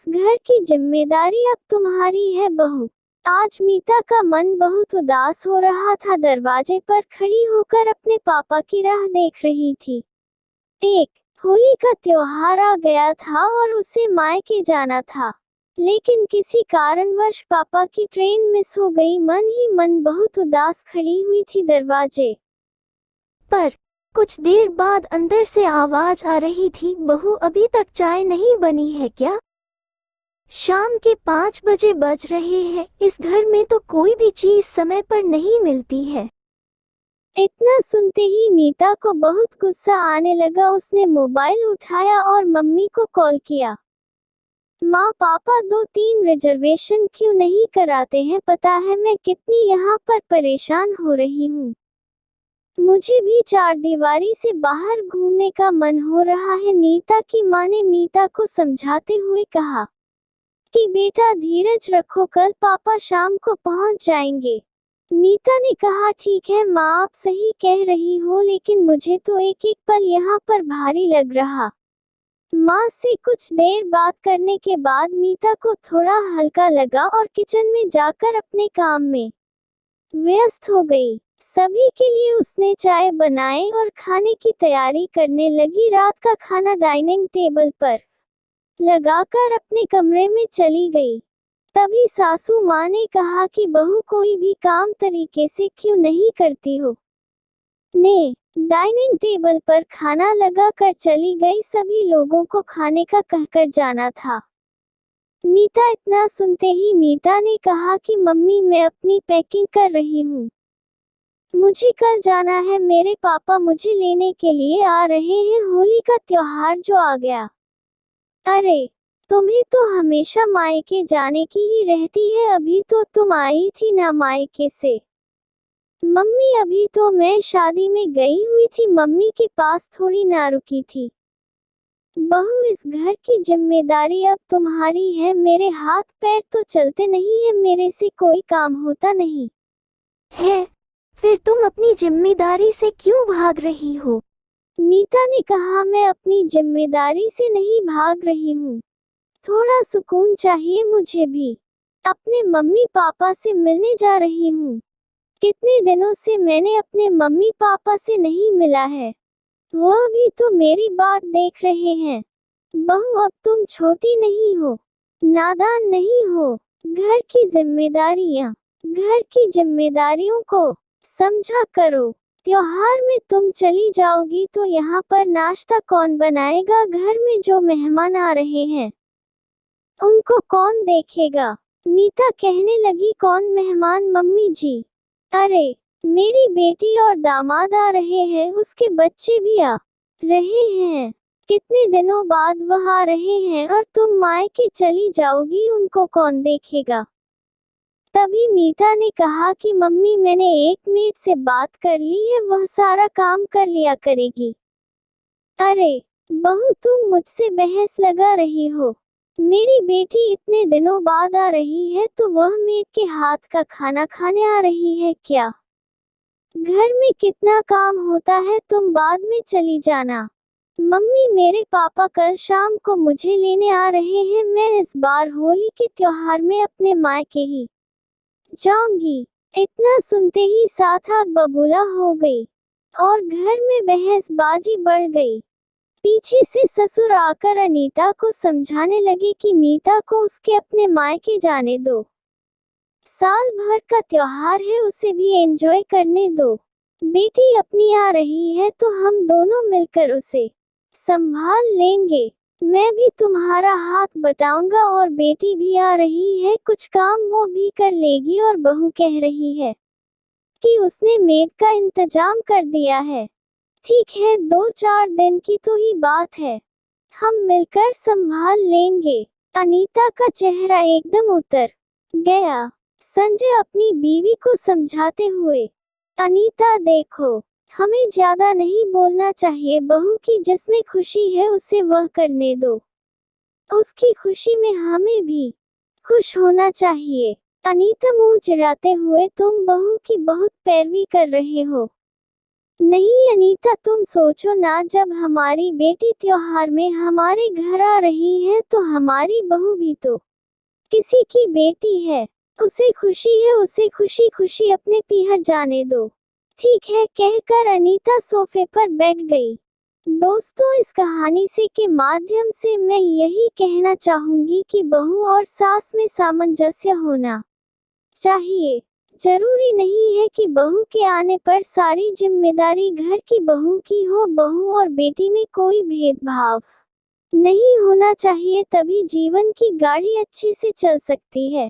घर की जिम्मेदारी अब तुम्हारी है बहू। आज मीता का मन बहुत उदास हो रहा था। दरवाजे पर खड़ी होकर अपने पापा की राह देख रही थी। एक होली का त्योहार आ गया था और उसे मायके जाना था, लेकिन किसी कारणवश पापा की ट्रेन मिस हो गई। मन ही मन बहुत उदास खड़ी हुई थी दरवाजे पर। कुछ देर बाद अंदर से आवाज आ रही थी, बहू अभी तक चाय नहीं बनी है क्या? शाम के 5 बजे बज रहे हैं। इस घर में तो कोई भी चीज समय पर नहीं मिलती है। इतना सुनते ही मीता को बहुत गुस्सा आने लगा। उसने मोबाइल उठाया और मम्मी को कॉल किया। माँ, पापा 2-3 रिजर्वेशन क्यों नहीं कराते हैं? पता है मैं कितनी यहाँ पर परेशान हो रही हूँ। मुझे भी चारदीवारी से बाहर घूमने का मन हो रहा है। नीता की माँ ने मीता को समझाते हुए कहा कि बेटा धीरज रखो, कल पापा शाम को पहुंच जाएंगे। मीता ने कहा ठीक है माँ, आप सही कह रही हो, लेकिन मुझे तो एक एक पल यहाँ पर भारी लग रहा। माँ से कुछ देर बात करने के बाद मीता को थोड़ा हल्का लगा और किचन में जाकर अपने काम में व्यस्त हो गई। सभी के लिए उसने चाय बनाए और खाने की तैयारी करने लगी। रात का खाना डाइनिंग टेबल पर लगाकर अपने कमरे में चली गई। तभी सासू माँ ने कहा कि बहू कोई भी काम तरीके से क्यों नहीं करती हो। ने डाइनिंग टेबल पर खाना लगा कर चली गई। सभी लोगों को खाने का कहकर जाना था। मीता इतना सुनते ही मीता ने कहा कि मम्मी मैं अपनी पैकिंग कर रही हूँ, मुझे कल जाना है। मेरे पापा मुझे लेने के लिए आ रहे हैं। होली का त्योहार जो आ गया। अरे, तुम्हें तो हमेशा मायके जाने की ही रहती है। अभी तो तुम आई थी ना मायके से। मम्मी अभी तो मैं शादी में गई हुई थी, मम्मी के पास थोड़ी ना रुकी थी। बहू इस घर की जिम्मेदारी अब तुम्हारी है। मेरे हाथ पैर तो चलते नहीं है, मेरे से कोई काम होता नहीं है। फिर तुम अपनी जिम्मेदारी से क्यों भाग रही हो? मीता ने कहा मैं अपनी जिम्मेदारी से नहीं भाग रही हूँ, थोड़ा सुकून चाहिए मुझे भी। अपने मम्मी पापा से मिलने जा रही हूँ। कितने दिनों से मैंने अपने मम्मी पापा से नहीं मिला है। वो भी तो मेरी बात देख रहे हैं। बहू अब तुम छोटी नहीं हो, नादान नहीं हो। घर की जिम्मेदारियों को समझा करो। त्योहार में तुम चली जाओगी तो यहाँ पर नाश्ता कौन बनाएगा? घर में जो मेहमान आ रहे हैं उनको कौन देखेगा? मीता कहने लगी कौन मेहमान मम्मी जी? अरे, मेरी बेटी और दामाद आ रहे हैं, उसके बच्चे भी आ रहे हैं। कितने दिनों बाद वह आ रहे हैं और तुम मायके चली जाओगी, उनको कौन देखेगा? तभी मीता ने कहा कि मम्मी मैंने एक मेड से बात कर ली है, वह सारा काम कर लिया करेगी। अरे बहू, तुम मुझसे बहस लगा रही हो। मेरी बेटी इतने दिनों बाद आ रही है तो वह मेड के हाथ का खाना खाने आ रही है क्या? घर में कितना काम होता है, तुम बाद में चली जाना। मम्मी मेरे पापा कल शाम को मुझे लेने आ रहे हैं। मैं इस बार होली के त्योहार में अपने मायके ही जाऊंगी। इतना सुनते ही साथ आग बबूला हो गई और घर में बहसबाजी बढ़ गई। पीछे से ससुर आकर अनीता को समझाने लगे कि मीता को उसके अपने मायके जाने दो। साल भर का त्योहार है, उसे भी एंजॉय करने दो। बेटी अपनी आ रही है तो हम दोनों मिलकर उसे संभाल लेंगे। मैं भी तुम्हारा हाथ बटाऊंगा और बेटी भी आ रही है, कुछ काम वो भी कर लेगी। और बहू कह रही है कि उसने मेड का इंतजाम कर दिया है। ठीक है, 2-4 दिन की तो ही बात है, हम मिलकर संभाल लेंगे। अनीता का चेहरा एकदम उतर गया। संजय अपनी बीवी को समझाते हुए, अनीता देखो, हमें ज्यादा नहीं बोलना चाहिए। बहू की जिसमें खुशी है उसे वह करने दो। उसकी खुशी में हमें भी खुश होना चाहिए। अनीता मुंह चिढ़ाते हुए, तुम बहू की बहुत पैरवी कर रहे हो। नहीं अनीता, तुम सोचो ना, जब हमारी बेटी त्योहार में हमारे घर आ रही है तो हमारी बहू भी तो किसी की बेटी है। उसे खुशी है, उसे खुशी खुशी अपने पीहर जाने दो। ठीक है, कहकर अनीता सोफे पर बैठ गई। दोस्तों, इस कहानी से के माध्यम से मैं यही कहना चाहूंगी कि बहू और सास में सामंजस्य होना चाहिए। जरूरी नहीं है कि बहू के आने पर सारी जिम्मेदारी घर की बहू की हो। बहू और बेटी में कोई भेदभाव नहीं होना चाहिए, तभी जीवन की गाड़ी अच्छे से चल सकती है।